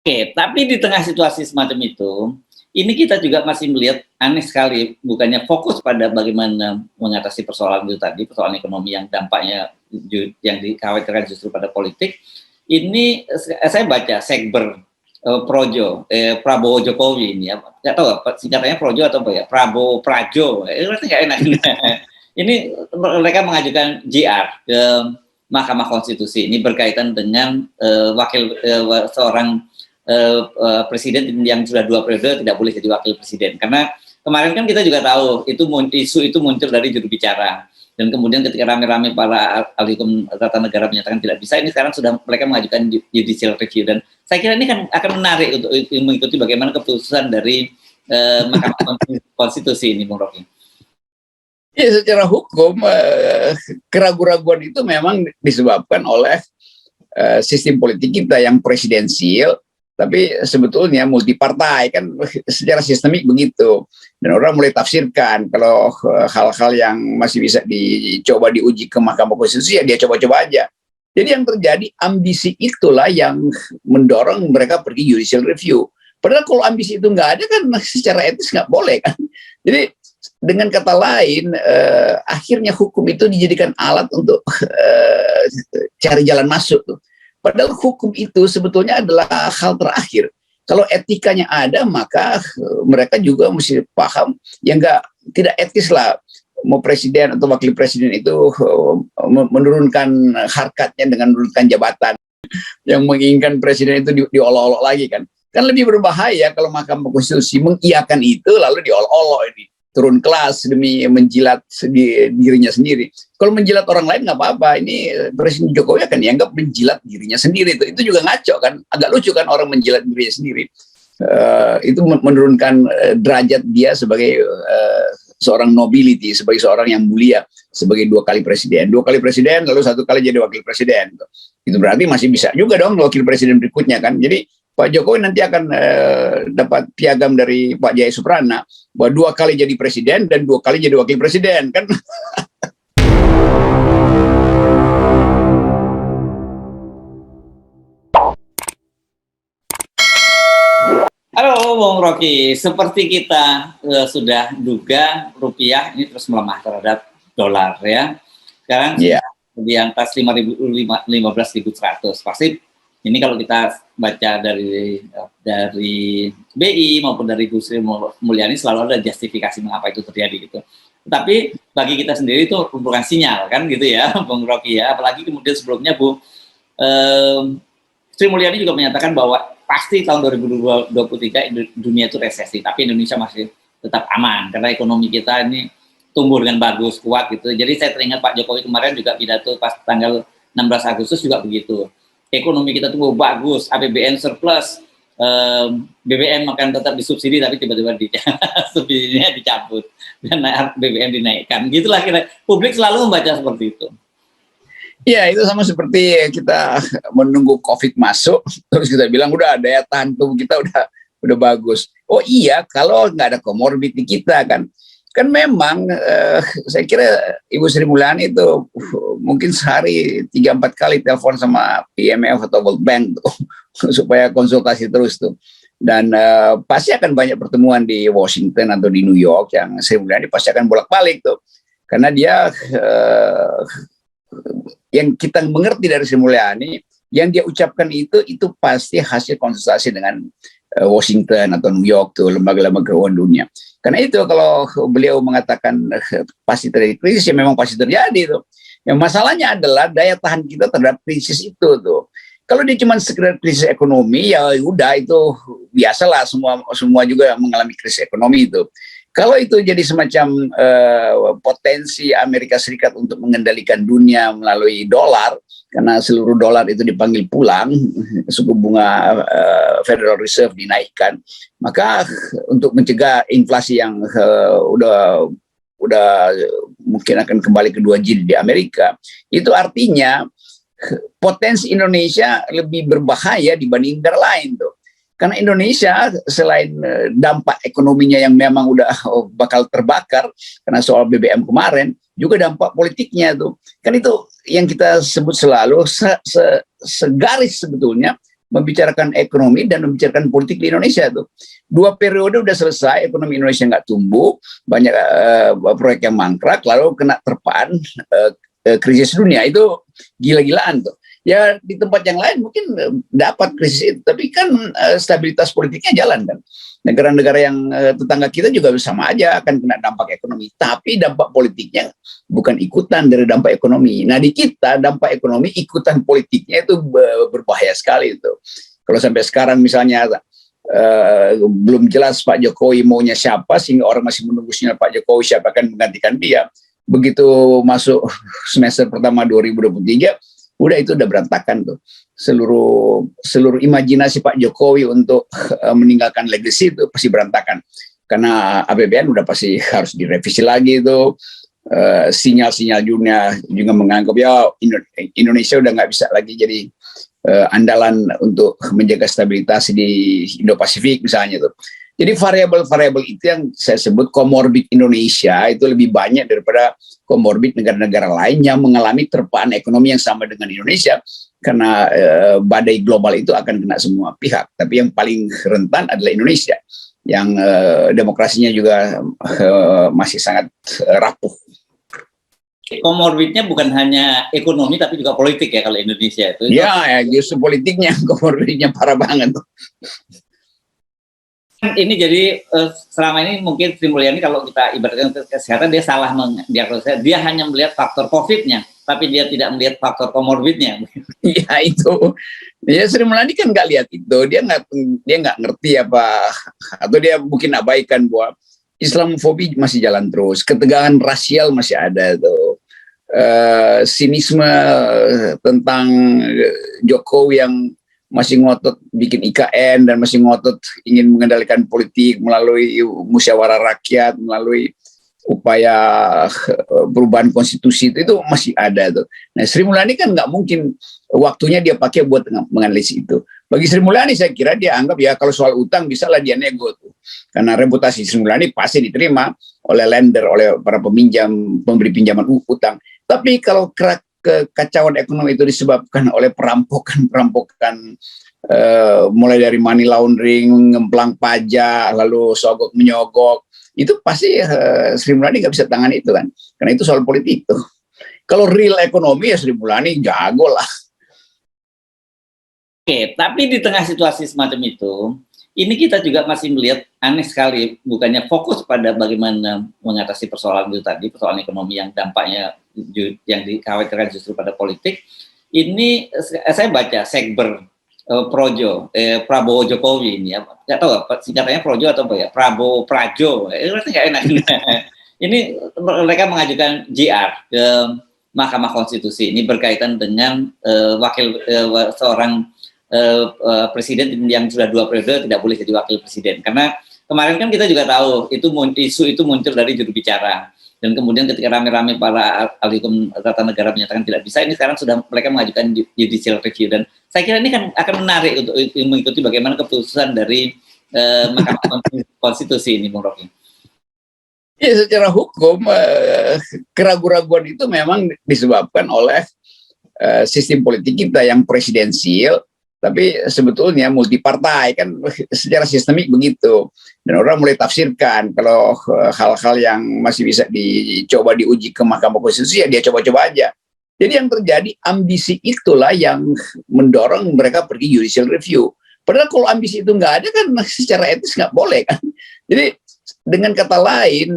Oke, tapi di tengah situasi semacam itu, ini kita juga masih melihat aneh sekali, bukannya fokus pada bagaimana mengatasi persoalan itu tadi, persoalan ekonomi yang dampaknya yang dikhawatirkan justru pada politik. Ini saya baca Sekber Projo, Prabowo Jokowi ini ya, nggak tahu apa singkatannya Projo atau apa ya, Prabowo Prajo, berarti nggak enak. Ini mereka mengajukan JR ke Mahkamah Konstitusi ini berkaitan dengan seorang presiden yang sudah 2 periode tidak boleh jadi wakil presiden, karena kemarin kan kita juga tahu isu itu muncul dari juru bicara, dan kemudian ketika rame-rame para ahli hukum tata negara menyatakan tidak bisa, ini sekarang sudah mereka mengajukan judicial review, dan saya kira ini kan akan menarik untuk mengikuti bagaimana keputusan dari Mahkamah Konstitusi ini, Bung Rocky. Ya, secara hukum keraguan-raguan itu memang disebabkan oleh sistem politik kita yang presidensial, tapi sebetulnya multipartai kan secara sistemik begitu. Dan orang mulai tafsirkan kalau hal-hal yang masih bisa dicoba diuji ke Mahkamah Konstitusi, ya dia coba-coba aja. Jadi yang terjadi ambisi itulah yang mendorong mereka pergi judicial review. Padahal kalau ambisi itu nggak ada kan secara etis nggak boleh kan. Jadi dengan kata lain, akhirnya hukum itu dijadikan alat untuk cari jalan masuk tuh. Padahal hukum itu sebetulnya adalah hal terakhir. Kalau etikanya ada, maka mereka juga mesti paham yang tidak etis lah mau presiden atau wakil presiden itu menurunkan harkatnya dengan menurunkan jabatan. Yang menginginkan presiden itu diolok-olok lagi kan. Kan lebih berbahaya kalau Mahkamah Konstitusi mengiyakan itu lalu diolok-olok ini. Turun kelas demi menjilat dirinya sendiri. Kalau menjilat orang lain nggak apa-apa. Ini Presiden Jokowi akan dianggap menjilat dirinya sendiri. Itu juga ngaco kan. Agak lucu kan orang menjilat dirinya sendiri. Itu menurunkan derajat dia sebagai seorang nobility, sebagai seorang yang mulia, sebagai 2 kali presiden. 2 kali presiden lalu 1 kali jadi wakil presiden. Itu berarti masih bisa juga dong wakil presiden berikutnya kan. Jadi Pak Jokowi nanti akan dapat piagam dari Pak Jaya Suprana bahwa 2 kali jadi presiden dan 2 kali jadi wakil presiden kan. Halo Bung Rocky, seperti kita sudah duga rupiah ini terus melemah terhadap dolar ya. Sekarang di atas 15.100. Pasti ini kalau kita baca dari BI maupun dari Bu Sri Mulyani selalu ada justifikasi mengapa itu terjadi gitu. Tapi bagi kita sendiri itu bukan sinyal kan gitu ya, Bung Rocky ya. Apalagi kemudian sebelumnya Bu Sri Mulyani juga menyatakan bahwa pasti tahun 2023 dunia itu resesi, tapi Indonesia masih tetap aman karena ekonomi kita ini tumbuh dengan bagus, kuat gitu. Jadi saya teringat Pak Jokowi kemarin juga pidato pas tanggal 16 Agustus juga begitu. Ekonomi kita tumbuh bagus, APBN surplus, BBM akan tetap disubsidi tapi tiba-tiba subsidinya dicabut dan BBM dinaikkan. Gitulah kira publik selalu membaca seperti itu. Ya, itu sama seperti kita menunggu COVID masuk, terus kita bilang udah daya tahan tubuh kita udah bagus. Oh iya, kalau nggak ada komorbid di kita kan memang saya kira Ibu Sri Mulyani itu mungkin sehari 3-4 kali telepon sama IMF atau World Bank tuh, supaya konsultasi terus tuh. Dan pasti akan banyak pertemuan di Washington atau di New York yang Sri Mulyani pasti akan bolak-balik tuh, karena dia yang kita mengerti dari Sri Mulyani, yang dia ucapkan itu pasti hasil konsultasi dengan Washington atau New York tuh, lembaga-lembaga keuangan dunia. Karena itu kalau beliau mengatakan pasti terjadi krisis, ya memang pasti terjadi tuh. Yang masalahnya adalah daya tahan kita terhadap krisis itu tuh. Kalau dia cuma sekedar krisis ekonomi, ya udah itu biasalah, semua juga mengalami krisis ekonomi itu. Kalau itu jadi semacam potensi Amerika Serikat untuk mengendalikan dunia melalui dolar, karena seluruh dolar itu dipanggil pulang, suku bunga Federal Reserve dinaikkan, maka untuk mencegah inflasi yang udah mungkin akan kembali ke 2 jilid di Amerika, itu artinya potensi Indonesia lebih berbahaya dibanding negara lain tuh. Karena Indonesia selain dampak ekonominya yang memang udah bakal terbakar karena soal BBM kemarin, juga dampak politiknya tuh. Kan itu yang kita sebut selalu segaris sebetulnya membicarakan ekonomi dan membicarakan politik di Indonesia tuh. 2 periode udah selesai, ekonomi Indonesia nggak tumbuh, banyak proyek yang mangkrak, lalu kena terpaan krisis dunia, itu gila-gilaan tuh. Ya di tempat yang lain mungkin dapat krisis itu, tapi kan stabilitas politiknya jalan kan. Negara-negara yang tetangga kita juga sama aja akan kena dampak ekonomi, tapi dampak politiknya bukan ikutan dari dampak ekonomi. Nah di kita dampak ekonomi ikutan politiknya itu berbahaya sekali itu. Kalau sampai sekarang misalnya belum jelas Pak Jokowi maunya siapa, sehingga orang masih menunggu sinyal Pak Jokowi siapa akan menggantikan dia. Begitu masuk semester pertama 2023, udah berantakan tuh. Seluruh imajinasi Pak Jokowi untuk meninggalkan legacy itu pasti berantakan. Karena APBN udah pasti harus direvisi lagi itu. Sinyal-sinyal dunia juga menganggap ya Indonesia udah nggak bisa lagi jadi andalan untuk menjaga stabilitas di Indo-Pasifik misalnya tuh. Jadi variabel-variabel itu yang saya sebut komorbid Indonesia itu lebih banyak daripada komorbid negara-negara lain yang mengalami terpaan ekonomi yang sama dengan Indonesia, karena badai global itu akan kena semua pihak. Tapi yang paling rentan adalah Indonesia yang demokrasinya juga masih sangat rapuh. Komorbidnya bukan hanya ekonomi tapi juga politik ya kalau Indonesia itu. Ya justru politiknya komorbidnya parah banget tuh. Ini jadi selama ini mungkin Sri Mulyani kalau kita ibaratkan untuk kesehatan dia salah mendiagnosa, dia hanya melihat faktor COVID-nya, tapi dia tidak melihat faktor komorbidnya. Iya itu, ya Sri Mulyani kan nggak lihat itu, dia nggak ngerti apa, atau dia mungkin abaikan bahwa Islamofobi masih jalan terus, ketegangan rasial masih ada tuh, sinisme tentang Jokowi yang masih ngotot bikin IKN dan masih ngotot ingin mengendalikan politik melalui musyawarah rakyat, melalui upaya perubahan konstitusi itu masih ada tuh. Nah Sri Mulyani kan nggak mungkin waktunya dia pakai buat menganalisis itu. Bagi Sri Mulyani saya kira dia anggap ya kalau soal utang bisalah dia nego tuh. Karena reputasi Sri Mulyani pasti diterima oleh lender, oleh para peminjam, pemberi pinjaman utang. Tapi kalau kekacauan ekonomi itu disebabkan oleh perampokan mulai dari money laundering, ngemplang pajak, lalu sogok menyogok, itu pasti Sri Mulyani nggak bisa tangan itu kan, karena itu soal politik tuh. Kalau real ekonomi ya Sri Mulyani jago lah. Oke, tapi di tengah situasi semacam itu, ini kita juga masih melihat aneh sekali, bukannya fokus pada bagaimana mengatasi persoalan itu tadi, persoalan ekonomi yang dampaknya yang dikhawatirkan justru pada politik. Ini saya baca Sekber Projo, Prabowo Jokowi ini ya, nggak tahu apa singkatannya Projo atau apa ya, Prabowo Prajo, berarti nggak enak. Ini mereka mengajukan JR ke Mahkamah Konstitusi, ini berkaitan dengan seorang presiden yang sudah 2 periode tidak boleh jadi wakil presiden, karena kemarin kan kita juga tahu itu isu itu muncul dari juru bicara, dan kemudian ketika rame-rame para ahli hukum tata negara menyatakan tidak bisa, ini sekarang sudah mereka mengajukan judicial review, dan saya kira ini kan akan menarik untuk mengikuti bagaimana keputusan dari Mahkamah Konstitusi ini, Bung Rocky. Ya secara hukum keraguan-raguan itu memang disebabkan oleh sistem politik kita yang presidensial, tapi sebetulnya multi partai kan secara sistemik begitu, dan orang mulai tafsirkan kalau hal-hal yang masih bisa dicoba diuji ke Mahkamah Konstitusi ya dia coba-coba aja. Jadi yang terjadi ambisi itulah yang mendorong mereka pergi judicial review. Padahal kalau ambisi itu nggak ada kan secara etis nggak boleh kan. Jadi dengan kata lain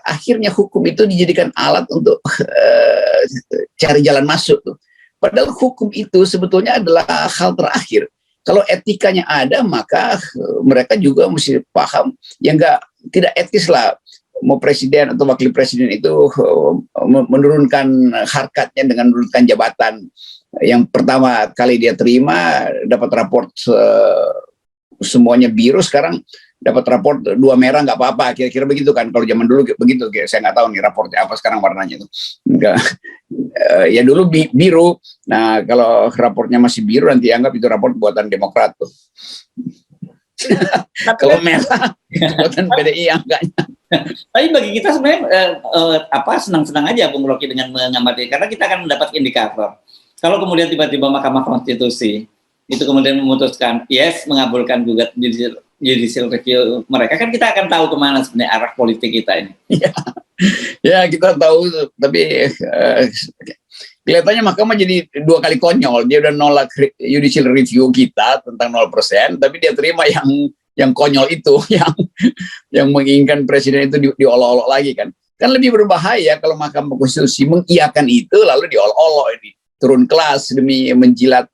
akhirnya hukum itu dijadikan alat untuk cari jalan masuk tuh. Padahal hukum itu sebetulnya adalah hal terakhir. Kalau etikanya ada, maka mereka juga mesti paham yang tidak etis lah mau presiden atau wakil presiden itu menurunkan harkatnya dengan menurunkan jabatan. Yang pertama kali dia terima dapat raport semuanya biru, sekarang dapat raport 2 merah nggak apa-apa, kira-kira begitu kan. Kalau zaman dulu begitu, saya nggak tahu nih raportnya apa sekarang warnanya itu. Enggak. Ya dulu biru. Nah kalau raportnya masih biru nanti anggap itu raport buatan Demokrat tuh. Kalau merah buatan PDI angkanya. Tapi bagi kita sebenarnya senang-senang aja Bung Rocky dengan mengamati, karena kita akan mendapat indikator. Kalau kemudian tiba-tiba Mahkamah Konstitusi itu kemudian memutuskan yes, mengabulkan gugat judicial review mereka, kan kita akan tahu kemana sebenarnya arah politik kita ini. Ya kita tahu, tapi kelihatannya mahkamah jadi 2 kali konyol. Dia udah nolak judicial review kita tentang 0%, tapi dia terima yang konyol itu, yang menginginkan presiden itu diolok-olok lagi kan. Kan lebih berbahaya kalau Mahkamah Konstitusi mengiyakan itu lalu diolok-olok ini. Turun kelas demi menjilat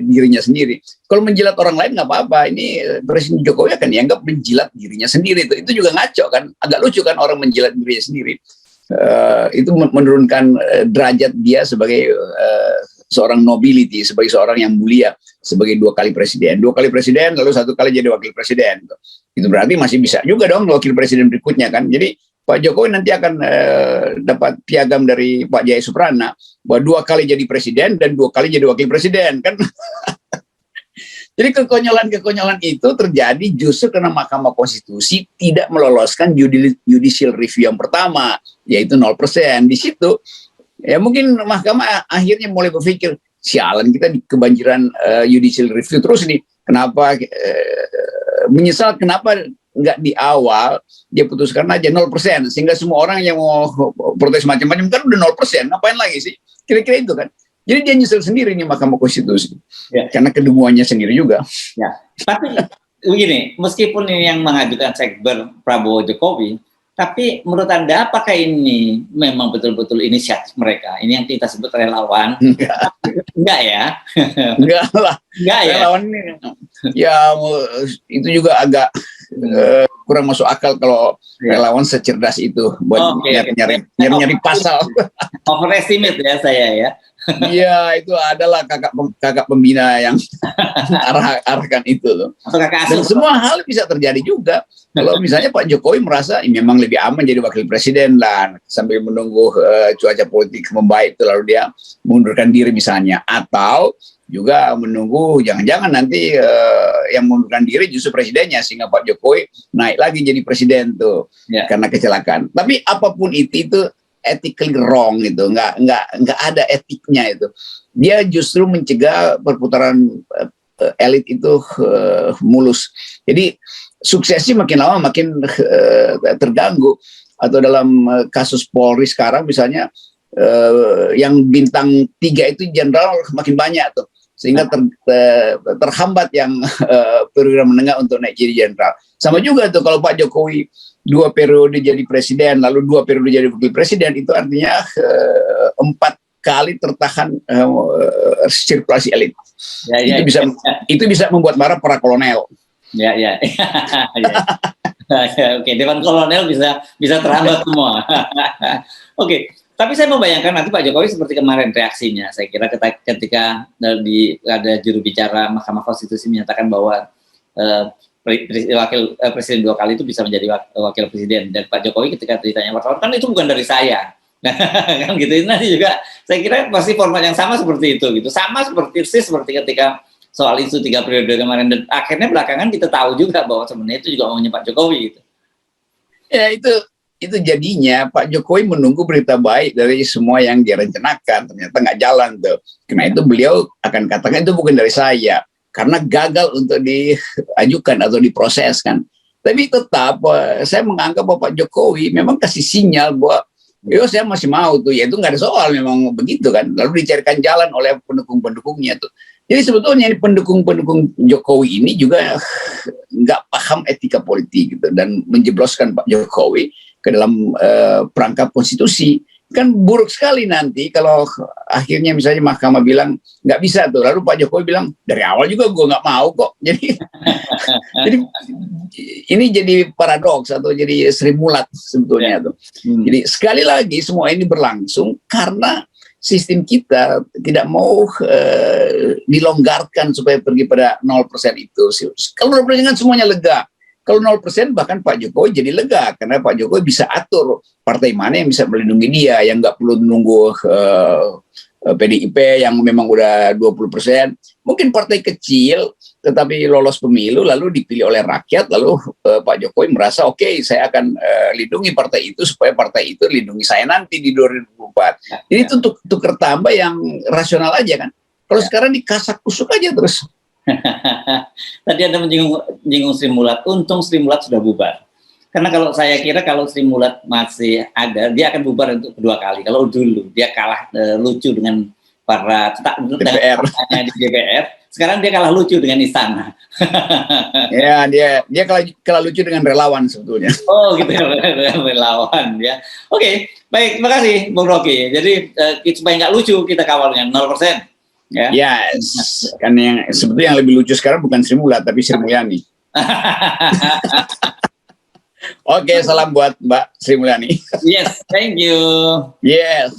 dirinya sendiri. Kalau menjilat orang lain nggak apa-apa. Ini Presiden Jokowi akan dianggap menjilat dirinya sendiri. Itu juga ngaco kan. Agak lucu kan orang menjilat dirinya sendiri. Itu menurunkan derajat dia sebagai seorang nobility, sebagai seorang yang mulia, sebagai 2 kali presiden. 2 kali presiden lalu 1 kali jadi wakil presiden. Itu berarti masih bisa juga dong wakil presiden berikutnya kan. Jadi Pak Jokowi nanti akan dapat piagam dari Pak Jaya Suprana bahwa 2 kali jadi presiden dan 2 kali jadi wakil presiden kan. Jadi kekonyolan-kekonyolan itu terjadi justru karena Mahkamah Konstitusi tidak meloloskan judicial review yang pertama, yaitu 0%. Di situ ya mungkin Mahkamah akhirnya mulai berpikir, sialan kita kebanjiran judicial review terus nih. Kenapa menyesal kenapa nggak di awal dia putuskan aja 0%, sehingga semua orang yang mau protes macam-macam kan udah 0%, ngapain lagi sih? Kira-kira itu kan. Jadi dia nyesel sendiri nih Mahkamah Konstitusi, ya. Karena kedunguannya sendiri juga. Ya, tapi begini, meskipun ini yang mengajukan sekber Prabowo Jokowi, tapi menurut Anda apakah ini memang betul-betul inisiatif mereka? Ini yang kita sebut relawan? Enggak ya? Enggak lah. Enggak ya? Relawan ini, ya itu juga agak kurang masuk akal kalau relawan secerdas itu buat nyari pasal. Overestimate ya saya ya. Iya, itu adalah kakak pembina yang arahkan itu loh. Dan semua hal bisa terjadi juga. Kalau misalnya Pak Jokowi merasa memang lebih aman jadi wakil presiden lah, sambil menunggu cuaca politik membaik itu lalu dia mengundurkan diri misalnya, atau juga menunggu jangan-jangan nanti yang mengundurkan diri justru presidennya sehingga Pak Jokowi naik lagi jadi presiden tuh karena kecelakaan. Tapi apapun itu ethically wrong itu, nggak ada etiknya itu. Dia justru mencegah perputaran elit itu mulus. Jadi suksesi makin lama makin terganggu. Atau dalam kasus Polri sekarang misalnya yang bintang 3 itu jenderal makin banyak tuh, sehingga terhambat yang perwira menengah untuk naik jadi jenderal. Sama juga tuh kalau Pak Jokowi 2 periode jadi presiden, lalu 2 periode jadi wakil presiden, itu artinya 4 kali tertahan sirkulasi elit. Itu bisa membuat marah para kolonel. Ya. Oke, Dewan Kolonel bisa terhambat semua. Oke. Tapi saya membayangkan nanti Pak Jokowi seperti kemarin reaksinya. Saya kira ketika ada juru bicara Mahkamah Konstitusi menyatakan bahwa wakil presiden 2 kali itu bisa menjadi wakil presiden, dan Pak Jokowi ketika ditanya wartawan kan itu bukan dari saya, kan gitu. Nanti juga saya kira pasti format yang sama seperti itu gitu, sama seperti ketika soal isu 3 periode kemarin, dan akhirnya belakangan kita tahu juga bahwa sebenarnya itu juga maunya Pak Jokowi gitu. Ya itu jadinya Pak Jokowi menunggu berita baik dari semua yang dia rencanakan, ternyata nggak jalan tuh. Karena itu beliau akan katakan itu bukan dari saya, karena gagal untuk diajukan atau diproseskan. Tapi tetap saya menganggap bahwa Pak Jokowi memang kasih sinyal bahwa saya masih mau tuh, ya itu nggak ada soal, memang begitu kan. Lalu dicarikan jalan oleh pendukung-pendukungnya tuh. Jadi sebetulnya pendukung-pendukung Jokowi ini juga nggak paham etika politik gitu, dan menjebloskan Pak Jokowi ke dalam perangkap konstitusi. Kan buruk sekali nanti kalau akhirnya misalnya mahkamah bilang nggak bisa tuh, lalu Pak Jokowi bilang dari awal juga gue nggak mau kok. Jadi ini jadi paradoks atau jadi Sri Mulat sebetulnya tuh. Jadi sekali lagi semua ini berlangsung karena sistem kita tidak mau dilonggarkan supaya pergi pada 0% itu. Kalau 0% kan semuanya lega. Kalau 0% bahkan Pak Jokowi jadi lega, karena Pak Jokowi bisa atur partai mana yang bisa melindungi dia, yang nggak perlu menunggu PDIP yang memang udah 20%. Mungkin partai kecil tetapi lolos pemilu lalu dipilih oleh rakyat, lalu Pak Jokowi merasa oke, saya akan lindungi partai itu supaya partai itu lindungi saya nanti di 2024. Jadi itu untuk tukar tambah yang rasional aja kan. Kalau sekarang dikasak kusuk aja terus. Tadi Anda menyinggung Sri Mulat, untung Sri Mulat sudah bubar. Karena kalau saya kira kalau Sri Mulat masih ada, dia akan bubar untuk kedua kali. Kalau dulu dia kalah lucu dengan para DPR. di DPR, sekarang dia kalah lucu dengan istana. Ya, dia kalah lucu dengan relawan sebetulnya. Oh gitu, dengan relawan ya. Oke, baik, terima kasih Bung Rocky. Jadi supaya nggak lucu kita kawal dengan 0%. Ya. Yes, kan yang sebetulnya yang lebih lucu sekarang bukan Sri Mulat tapi Sri Mulyani. Oke, salam buat Mbak Sri Mulyani. Yes, thank you. Yes.